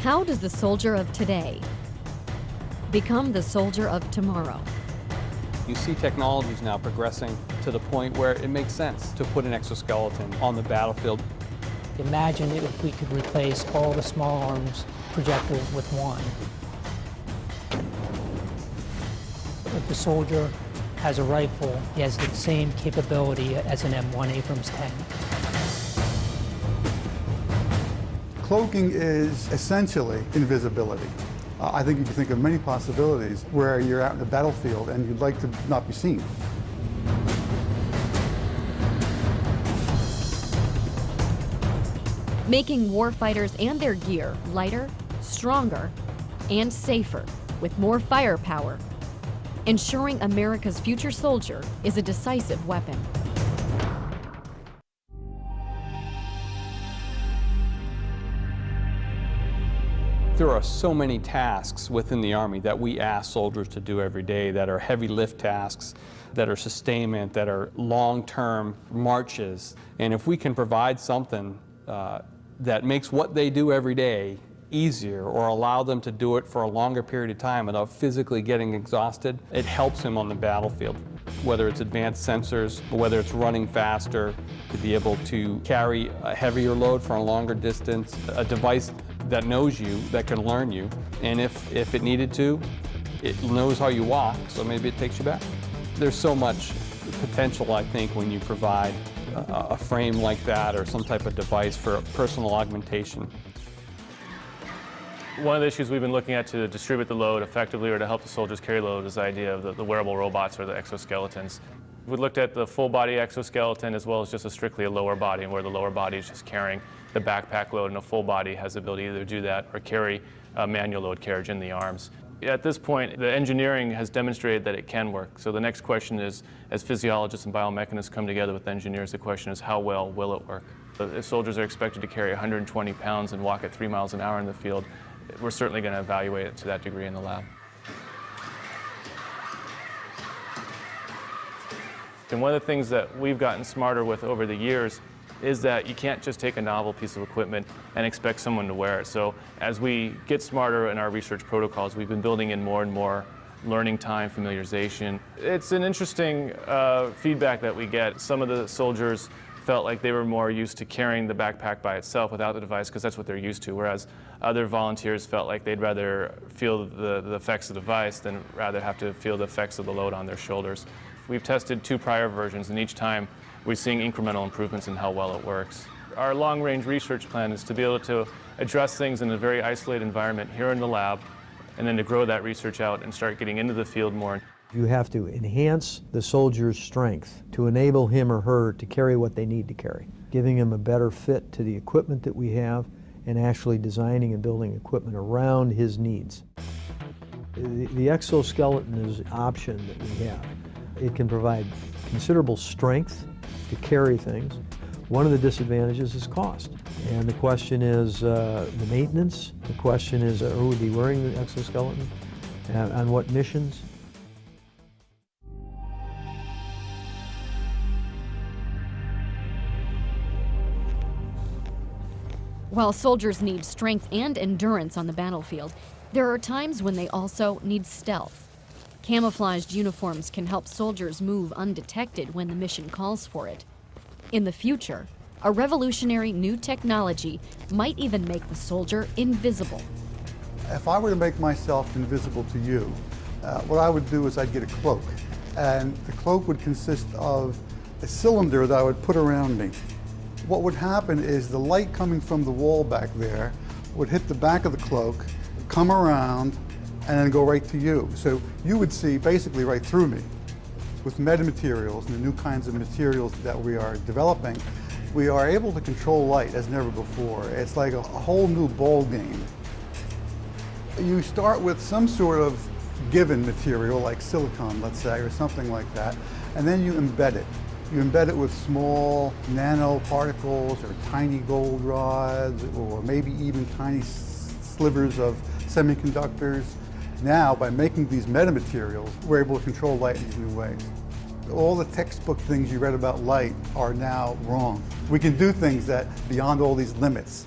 How does the soldier of today become the soldier of tomorrow? You see technologies now progressing to the point where it makes sense to put an exoskeleton on the battlefied. Imagine if we could replace all the small arms projectiles with one. If the soldier has a rifle, he has the same capability as an M1 Abrams tank. Cloaking is essentially invisibility. I think you can think of many possibilities where you're out in the battlefield and you'd like to not be seen. Making warfighters and their gear lighter, stronger, and safer with more firepower. Ensuring America's future soldier is a decisive weapon. There are so many tasks within the Army that we ask soldiers to do every day that are heavy lift tasks, that are sustainment, that are long-term marches. And if we can provide something that makes what they do every day easier or allow them to do it for a longer period of time without physically getting exhausted, it helps them on the battlefield. Whether it's advanced sensors, whether it's running faster, to be able to carry a heavier load for a longer distance, a device that knows you, that can learn you, and if it needed to, it knows how you walk, so maybe it takes you back. There's so much potential, I think, when you provide a frame like that or some type of device for personal augmentation. One of the issues we've been looking at to distribute the load effectively or to help the soldiers carry load is the idea of the wearable robots or the exoskeletons. We looked at the full body exoskeleton as well as just strictly a lower body, and where the lower body is just carrying the backpack load, and a full body has the ability to either do that or carry a manual load carriage in the arms. At this point, the engineering has demonstrated that it can work. So the next question is, as physiologists and biomechanists come together with engineers, the question is how well will it work? If soldiers are expected to carry 120 pounds and walk at 3 miles an hour in the field, we're certainly going to evaluate it to that degree in the lab. And one of the things that we've gotten smarter with over the years is that you can't just take a novel piece of equipment and expect someone to wear it. So as we get smarter in our research protocols, we've been building in more and more learning time, familiarization. It's an interesting feedback that we get. Some of the soldiers felt like they were more used to carrying the backpack by itself without the device because that's what they're used to, whereas other volunteers felt like they'd rather feel the effects of the device than rather have to feel the effects of the load on their shoulders. We've tested 2 prior versions, and each time we're seeing incremental improvements in how well it works. Our long-range research plan is to be able to address things in a very isolated environment here in the lab, and then to grow that research out and start getting into the field more. You have to enhance the soldier's strength to enable him or her to carry what they need to carry, giving him a better fit to the equipment that we have and actually designing and building equipment around his needs. The exoskeleton is an option that we have. It can provide considerable strength to carry things. One of the disadvantages is cost. And the question is the maintenance. The question is who would be wearing the exoskeleton and on what missions. While soldiers need strength and endurance on the battlefield, there are times when they also need stealth. Camouflaged uniforms can help soldiers move undetected when the mission calls for it. In the future, a revolutionary new technology might even make the soldier invisible. If I were to make myself invisible to you, what I would do is I'd get a cloak. And the cloak would consist of a cylinder that I would put around me. What would happen is the light coming from the wall back there would hit the back of the cloak, come around, and then go right to you. So you would see basically right through me. With metamaterials and the new kinds of materials that we are developing, we are able to control light as never before. It's like a whole new ball game. You start with some sort of given material like silicon, let's say, or something like that, and then you embed it. You embed it with small nanoparticles or tiny gold rods or maybe even tiny slivers of semiconductors. Now, by making these metamaterials, we're able to control light in these new ways. All the textbook things you read about light are now wrong. We can do things that beyond all these limits.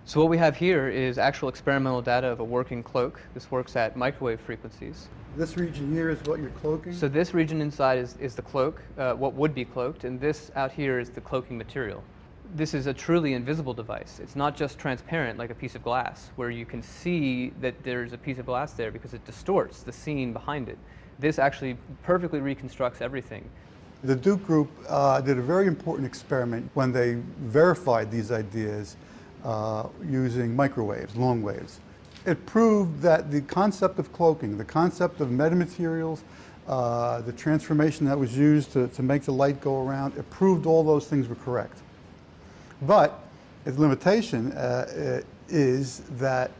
So what we have here is actual experimental data of a working cloak. This works at microwave frequencies. This region here is what you're cloaking? So this region inside is the cloak, what would be cloaked, and this out here is the cloaking material. This is a truly invisible device. It's not just transparent like a piece of glass, where you can see that there's a piece of glass there because it distorts the scene behind it. This actually perfectly reconstructs everything. The Duke Group did a very important experiment when they verified these ideas using microwaves, long waves. It proved that the concept of cloaking, the concept of metamaterials, the transformation that was used to make the light go around, it proved all those things were correct. But its limitation is that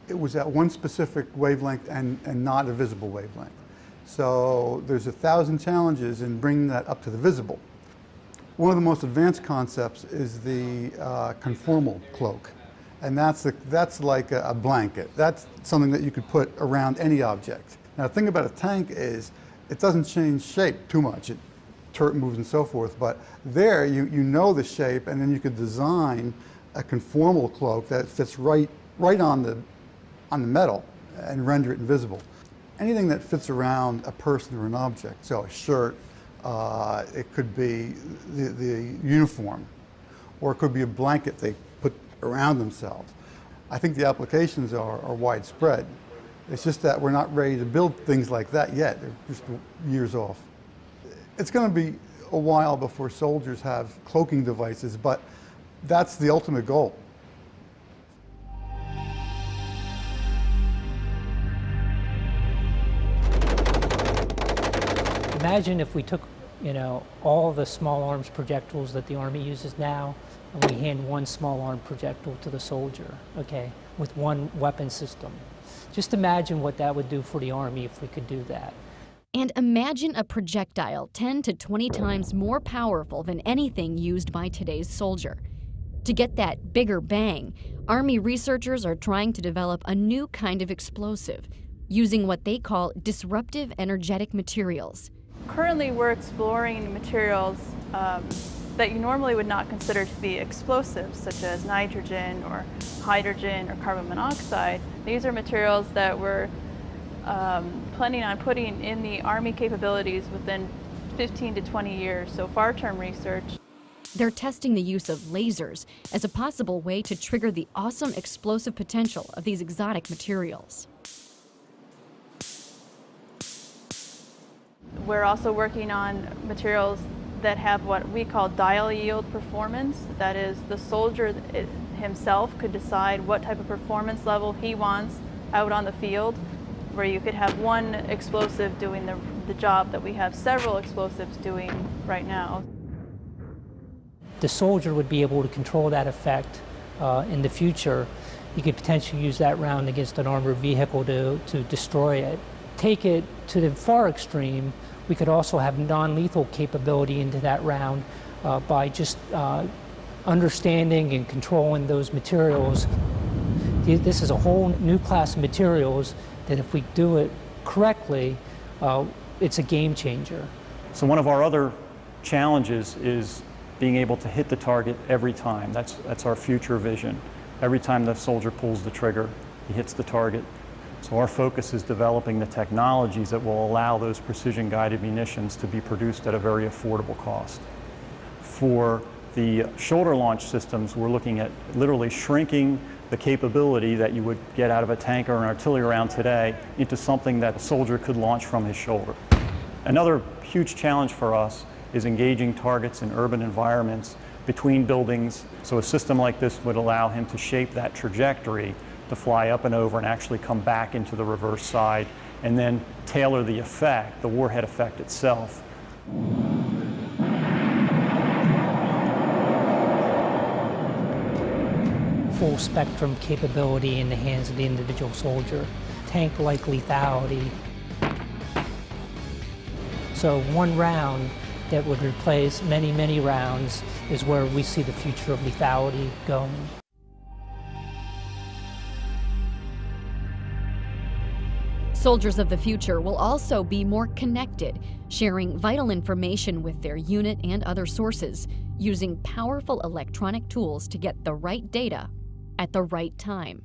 it was at one specific wavelength and not a visible wavelength. So there's 1,000 challenges in bringing that up to the visible. One of the most advanced concepts is the conformal cloak. And that's like a blanket. That's something that you could put around any object. Now the thing about a tank is it doesn't change shape too much. Turret moves and so forth, but there you know the shape, and then you could design a conformal cloak that fits right on the metal and render it invisible. Anything that fits around a person or an object, so a shirt, it could be the uniform, or it could be a blanket they put around themselves. I think the applications are widespread. It's just that we're not ready to build things like that yet. They're just years off. It's going to be a while before soldiers have cloaking devices, but that's the ultimate goal. Imagine if we took, all the small arms projectiles that the Army uses now, and we hand one small arm projectile to the soldier, okay, with one weapon system. Just imagine what that would do for the Army if we could do that. And imagine a projectile 10 to 20 times more powerful than anything used by today's soldier. To get that bigger bang, Army researchers are trying to develop a new kind of explosive, using what they call disruptive energetic materials. Currently, we're exploring materials that you normally would not consider to be explosives, such as nitrogen or hydrogen or carbon monoxide. These are materials that we're planning on putting in the Army capabilities within 15 to 20 years, so far-term research. They're testing the use of lasers as a possible way to trigger the awesome explosive potential of these exotic materials. We're also working on materials that have what we call dial yield performance. That is, the soldier himself could decide what type of performance level he wants out on the field, where you could have one explosive doing the job that we have several explosives doing right now. The soldier would be able to control that effect in the future. You could potentially use that round against an armored vehicle to destroy it. Take it to the far extreme, we could also have non-lethal capability into that round by just understanding and controlling those materials. This is a whole new class of materials that if we do it correctly, it's a game changer. So one of our other challenges is being able to hit the target every time. That's our future vision. Every time the soldier pulls the trigger, he hits the target. So our focus is developing the technologies that will allow those precision-guided munitions to be produced at a very affordable cost. For the shoulder launch systems, we're looking at literally shrinking the capability that you would get out of a tank or an artillery round today into something that a soldier could launch from his shoulder. Another huge challenge for us is engaging targets in urban environments between buildings. So a system like this would allow him to shape that trajectory to fly up and over and actually come back into the reverse side and then tailor the effect, the warhead effect itself. Full spectrum capability in the hands of the individual soldier, tank-like lethality. So one round that would replace many, many rounds is where we see the future of lethality going. Soldiers of the future will also be more connected, sharing vital information with their unit and other sources, using powerful electronic tools to get the right data at the right time.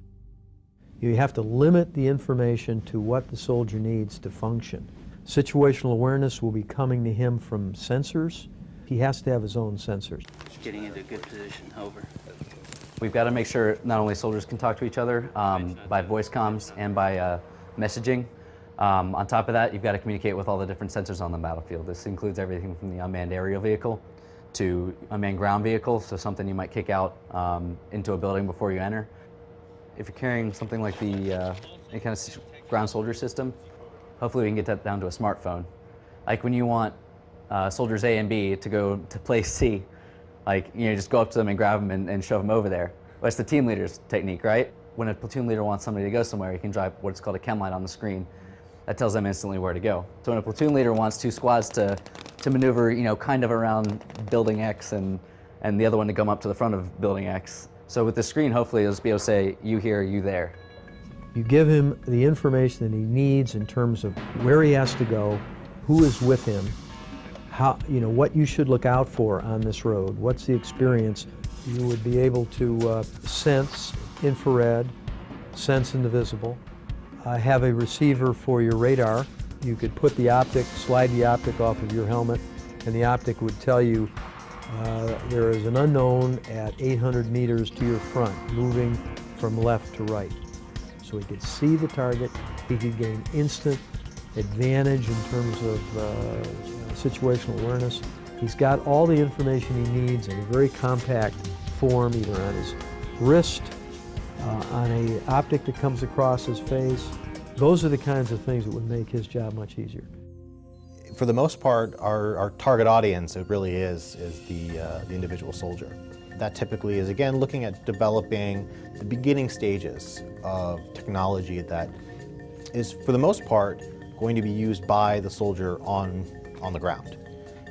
You have to limit the information to what the soldier needs to function. Situational awareness will be coming to him from sensors. He has to have his own sensors. Just getting into a good position, over. We've got to make sure not only soldiers can talk to each other by voice comms and by messaging. On top of that, you've got to communicate with all the different sensors on the battlefield. This includes everything from the unmanned aerial vehicle to unmanned ground vehicle, so something you might kick out into a building before you enter. If you're carrying something like the any kind of ground soldier system, hopefully we can get that down to a smartphone. Like when you want soldiers A and B to go to place C, like, you know, just go up to them and grab them and shove them over there. Well, it's the team leader's technique, right? When a platoon leader wants somebody to go somewhere, you can drive what's called a chem light on the screen. That tells them instantly where to go. So when a platoon leader wants two squads to maneuver, you know, kind of around building X and the other one to come up to the front of building X. So with the screen, hopefully it'll just be able to say, you here, you there. You give him the information that he needs in terms of where he has to go, who is with him, how, you know, what you should look out for on this road, what's the experience. You would be able to sense infrared, sense invisible, have a receiver for your radar. You could put the optic, slide the optic off of your helmet, and the optic would tell you there is an unknown at 800 meters to your front, moving from left to right. So he could see the target, he could gain instant advantage in terms of situational awareness. He's got all the information he needs in a very compact form, either on his wrist, on an optic that comes across his face. Those are the kinds of things that would make his job much easier. For the most part, our target audience, it really is the individual soldier. That typically is, again, looking at developing the beginning stages of technology that is, for the most part, going to be used by the soldier on the ground.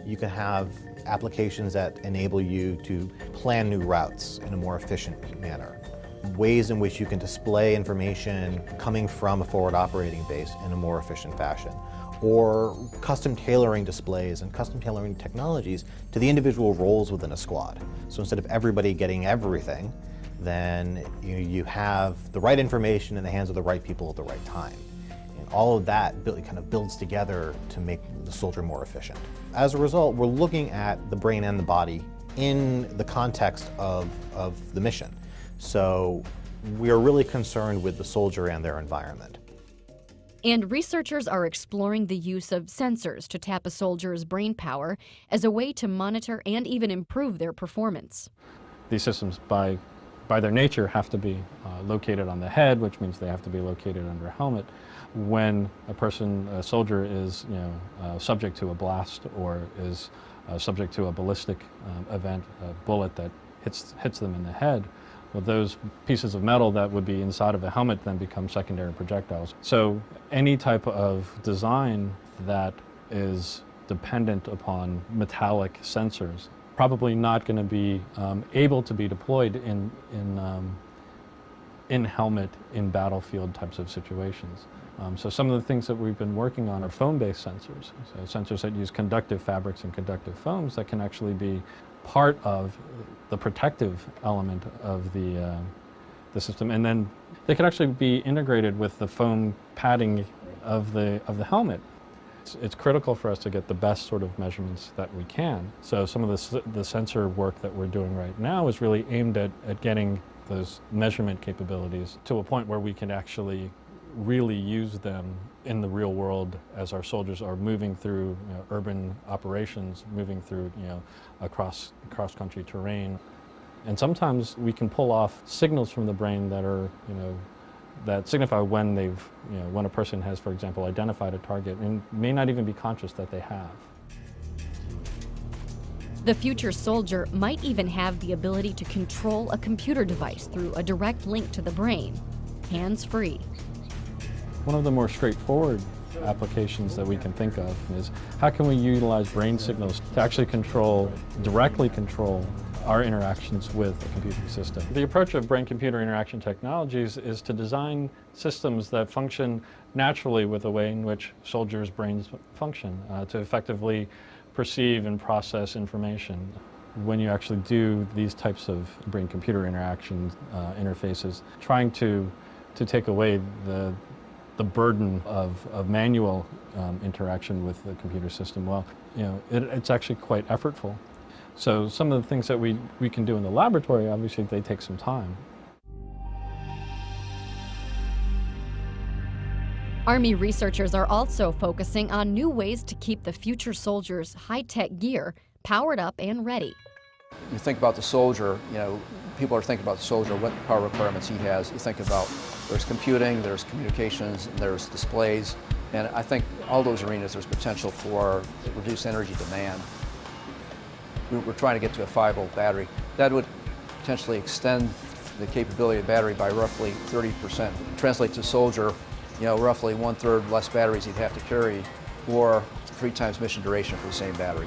You can have applications that enable you to plan new routes in a more efficient manner. Ways in which you can display information coming from a forward operating base in a more efficient fashion. Or custom tailoring displays and custom tailoring technologies to the individual roles within a squad. So instead of everybody getting everything, then you have the right information in the hands of the right people at the right time. And all of that kind of builds together to make the soldier more efficient. As a result, we're looking at the brain and the body in the context of the mission. So we are really concerned with the soldier and their environment. And researchers are exploring the use of sensors to tap a soldier's brain power as a way to monitor and even improve their performance. These systems, by their nature, have to be located on the head, which means they have to be located under a helmet. When a soldier is subject to a blast or is subject to a ballistic event, a bullet that hits them in the head, well, those pieces of metal that would be inside of a helmet then become secondary projectiles. So any type of design that is dependent upon metallic sensors probably not going to be able to be deployed in helmet, in battlefield types of situations. So some of the things that we've been working on are foam-based sensors. So sensors that use conductive fabrics and conductive foams that can actually be part of the protective element of the system, and then they could actually be integrated with the foam padding of the helmet. It's critical for us to get the best sort of measurements that we can. So some of the sensor work that we're doing right now is really aimed at getting those measurement capabilities to a point where we can actually really use them in the real world as our soldiers are moving through urban operations, moving through cross-country terrain. And sometimes we can pull off signals from the brain that are that signify when when a person has, for example, identified a target and may not even be conscious that they have. The future soldier might even have the ability to control a computer device through a direct link to the brain, hands-free. One of the more straightforward applications that we can think of is how can we utilize brain signals to actually directly control our interactions with a computing system. The approach of brain-computer interaction technologies is to design systems that function naturally with the way in which soldiers' brains function, to effectively perceive and process information. when you actually do these types of brain-computer interaction interfaces, trying to take away the burden of manual interaction with the computer system, well, it's actually quite effortful. So some of the things that we can do in the laboratory, obviously, they take some time. Army researchers are also focusing on new ways to keep the future soldiers' high-tech gear powered up and ready. You think about the soldier, people are thinking about the soldier, what power requirements he has. You think about there's computing, there's communications, there's displays, and I think all those arenas there's potential for reduced energy demand. We're trying to get to a 5-volt battery. That would potentially extend the capability of the battery by roughly 30%. Translate to soldier, roughly 1/3 less batteries he'd have to carry, or 3 times mission duration for the same battery.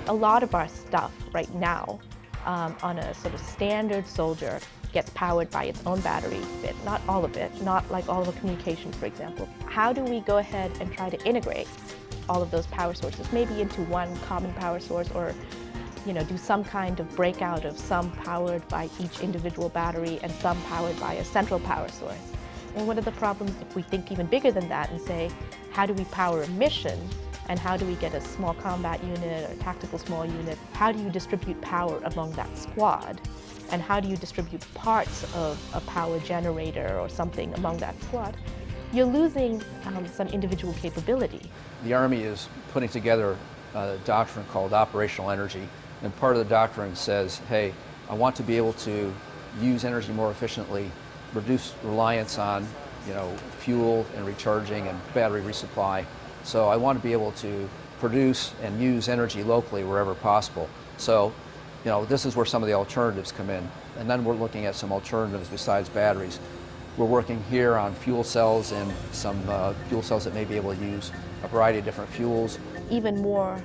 A lot of our stuff right now on a sort of standard soldier gets powered by its own battery, but not all of it, not like all of the communications, for example. How do we go ahead and try to integrate all of those power sources, maybe into one common power source, or do some kind of breakout of some powered by each individual battery and some powered by a central power source? And what are the problems if we think even bigger than that and say, how do we power a mission? And how do we get a small combat unit or a tactical small unit? How do you distribute power among that squad? And how do you distribute parts of a power generator or something among that squad? You're losing some individual capability. The Army is putting together a doctrine called operational energy. And part of the doctrine says, hey, I want to be able to use energy more efficiently, reduce reliance on fuel and recharging and battery resupply. So I want to be able to produce and use energy locally wherever possible. So, this is where some of the alternatives come in. And then we're looking at some alternatives besides batteries. We're working here on fuel cells and some fuel cells that may be able to use a variety of different fuels. Even more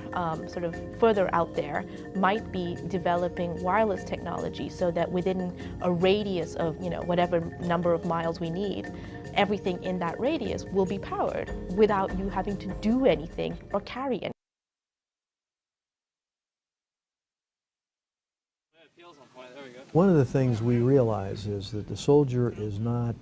sort of further out there might be developing wireless technology so that within a radius of whatever number of miles we need, everything in that radius will be powered without you having to do anything or carry anything. One of the things we realize is that the soldier is not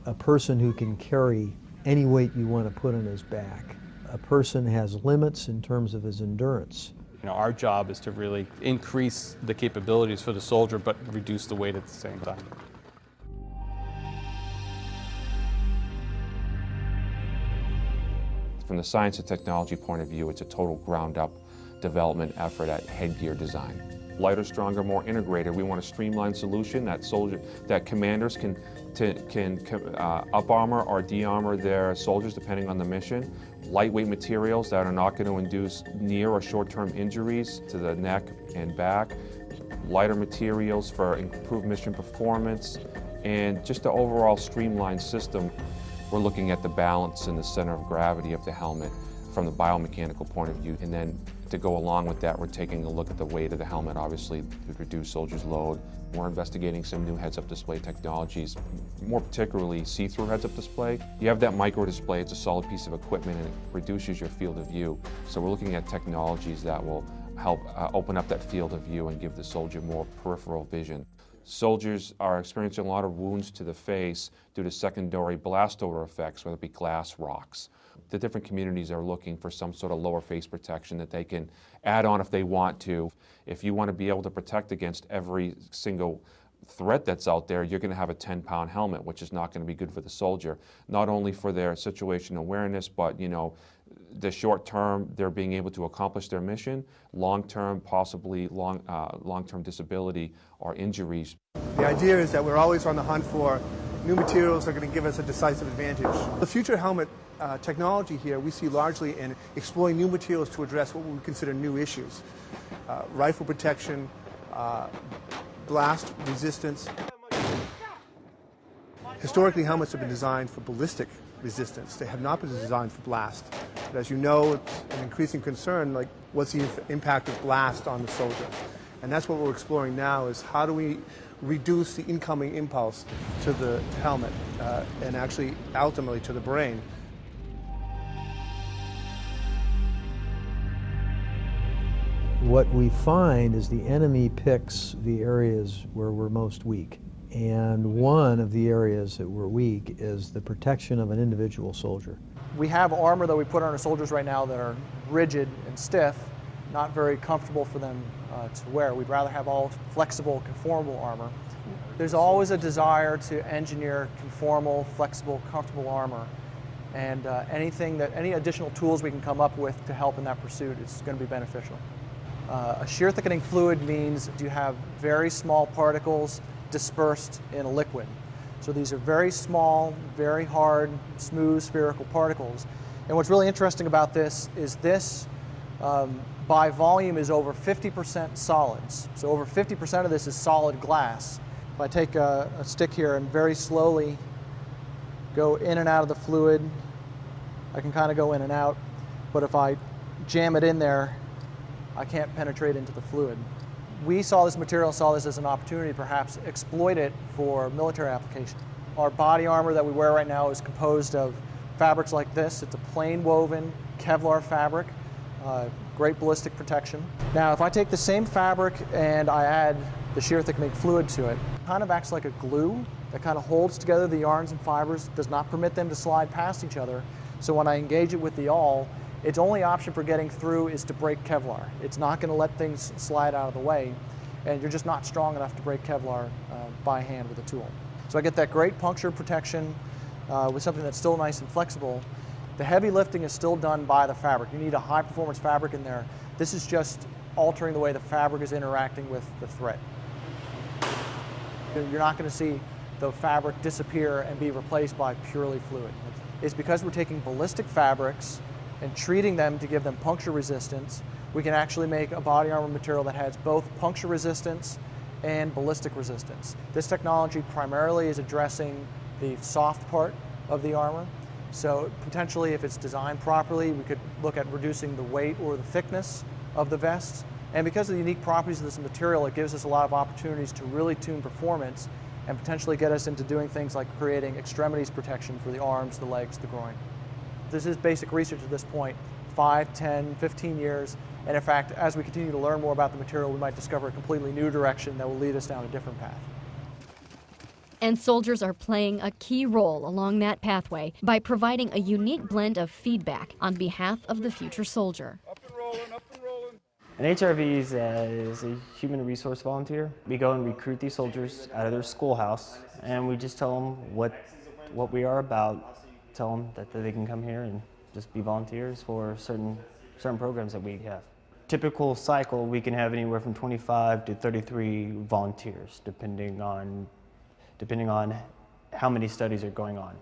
a person who can carry any weight you want to put on his back. A person has limits in terms of his endurance. Our job is to really increase the capabilities for the soldier, but reduce the weight at the same time. From the science and technology point of view, it's a total ground-up development effort at headgear design. Lighter, stronger, more integrated. We want a streamlined solution that commanders can up-armor or de-armor their soldiers depending on the mission. Lightweight materials that are not going to induce near or short-term injuries to the neck and back. Lighter materials for improved mission performance, and just the overall streamlined system. We're looking at the balance and the center of gravity of the helmet from the biomechanical point of view, and then to go along with that, we're taking a look at the weight of the helmet, obviously, to reduce soldiers' load. We're investigating some new heads-up display technologies, more particularly see-through heads-up display. You have that micro display, it's a solid piece of equipment, and it reduces your field of view. So we're looking at technologies that will help open up that field of view and give the soldier more peripheral vision. Soldiers are experiencing a lot of wounds to the face due to secondary blast odor effects, whether it be glass, rocks. The different communities are looking for some sort of lower face protection that they can add on if they want to. If you want to be able to protect against every single threat that's out there, you're going to have a 10-pound helmet, which is not going to be good for the soldier. Not only for their situational awareness, but the short term, they're being able to accomplish their mission. Long term, possibly long-term disability or injuries. The idea is that we're always on the hunt for new materials that are going to give us a decisive advantage. The future helmet technology here we see largely in exploring new materials to address what we would consider new issues. Rifle protection, blast resistance. Historically, helmets have been designed for ballistic resistance. They have not been designed for blast. But as you know, it's an increasing concern, like what's the impact of blast on the soldier? And that's what we're exploring now, is how do we reduce the incoming impulse to the helmet and actually ultimately to the brain. What we find is the enemy picks the areas where we're most weak. And one of the areas that we're weak is the protection of an individual soldier. We have armor that we put on our soldiers right now that are rigid and stiff, not very comfortable for them to wear. We'd rather have all flexible, conformable armor. There's always a desire to engineer conformal, flexible, comfortable armor. And any additional tools we can come up with to help in that pursuit is going to be beneficial. A shear thickening fluid means you have very small particles dispersed in a liquid. So these are very small, very hard, smooth, spherical particles. And what's really interesting about this is this, by volume, is over 50% solids. So over 50% of this is solid glass. If I take a stick here and very slowly go in and out of the fluid, I can kind of go in and out. But if I jam it in there, I can't penetrate into the fluid. We saw this material, saw this as an opportunity to perhaps exploit it for military application. Our body armor that we wear right now is composed of fabrics like this. It's a plain woven Kevlar fabric, great ballistic protection. Now, if I take the same fabric and I add the shear thickening fluid to it, it kind of acts like a glue that kind of holds together the yarns and fibers, does not permit them to slide past each other. So when I engage it with the awl, its only option for getting through is to break Kevlar. It's not going to let things slide out of the way, and you're just not strong enough to break Kevlar by hand with a tool. So I get that great puncture protection with something that's still nice and flexible. The heavy lifting is still done by the fabric. You need a high-performance fabric in there. This is just altering the way the fabric is interacting with the thread. You're not going to see the fabric disappear and be replaced by purely fluid. It's because we're taking ballistic fabrics and treating them to give them puncture resistance. We can actually make a body armor material that has both puncture resistance and ballistic resistance. This technology primarily is addressing the soft part of the armor. So potentially, if it's designed properly, we could look at reducing the weight or the thickness of the vest. And because of the unique properties of this material, it gives us a lot of opportunities to really tune performance and potentially get us into doing things like creating extremities protection for the arms, the legs, the groin. This is basic research at this point, 5, 10, 15 years. And in fact, as we continue to learn more about the material, we might discover a completely new direction that will lead us down a different path. And soldiers are playing a key role along that pathway by providing a unique blend of feedback on behalf of the future soldier. An HRV is a human resource volunteer. We go and recruit these soldiers out of their schoolhouse, and we just tell them what we are about, tell them that they can come here and just be volunteers for certain programs that we have. Typical cycle, we can have anywhere from 25 to 33 volunteers, depending on how many studies are going on.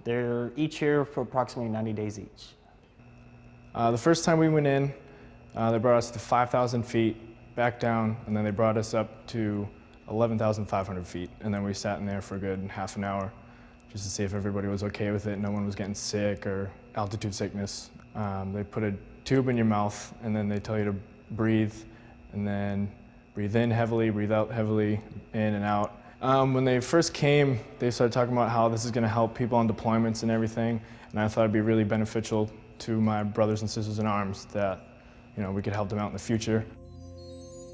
They're each here for approximately 90 days each. The first time we went in, they brought us to 5,000 feet, back down, and then they brought us up to 11,500 feet. And then we sat in there for a good half an hour just to see if everybody was okay with it, no one was getting sick or altitude sickness. They put a tube in your mouth, and then they tell you to breathe, and then breathe in heavily, breathe out heavily, in and out. When they first came, they started talking about how this is going to help people on deployments and everything, and I thought it'd be really beneficial to my brothers and sisters in arms that we could help them out in the future.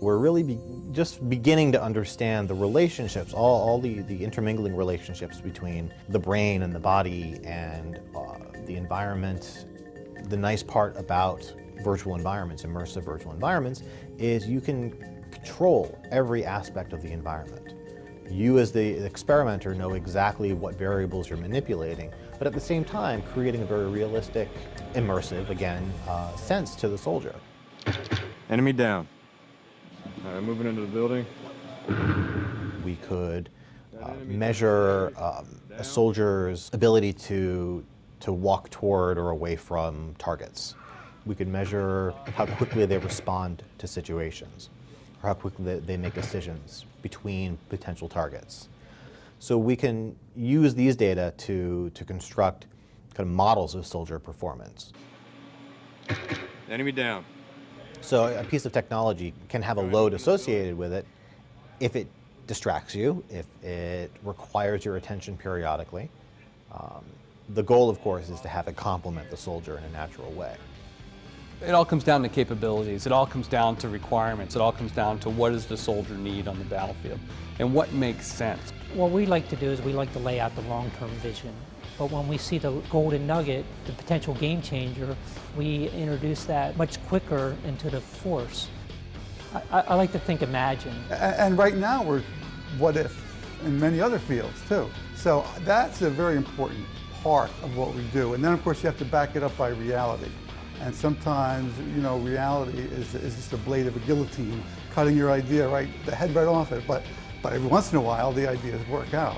We're really just beginning to understand the relationships, all the intermingling relationships between the brain and the body and the environment. The nice part about virtual environments, immersive virtual environments, is you can control every aspect of the environment. You as the experimenter know exactly what variables you're manipulating, but at the same time creating a very realistic, immersive, again, sense to the soldier. Enemy down. All right, moving into the building. We could measure a soldier's ability to walk toward or away from targets. We could measure how quickly they respond to situations, or how quickly they make decisions between potential targets. So we can use these data to construct kind of models of soldier performance. Enemy down. So a piece of technology can have a load associated with it if it distracts you, if it requires your attention periodically. The goal, of course, is to have it complement the soldier in a natural way. It all comes down to capabilities. It all comes down to requirements. It all comes down to what does the soldier need on the battlefield and what makes sense. What we like to do is we like to lay out the long-term vision. But when we see the golden nugget, the potential game changer, we introduce that much quicker into the force. I like to think imagine. And right now we're what if in many other fields too. So that's a very important part of what we do. And then of course you have to back it up by reality. And sometimes, you know, reality is just a blade of a guillotine, cutting your idea right, the head right off it. But every once in a while the ideas work out.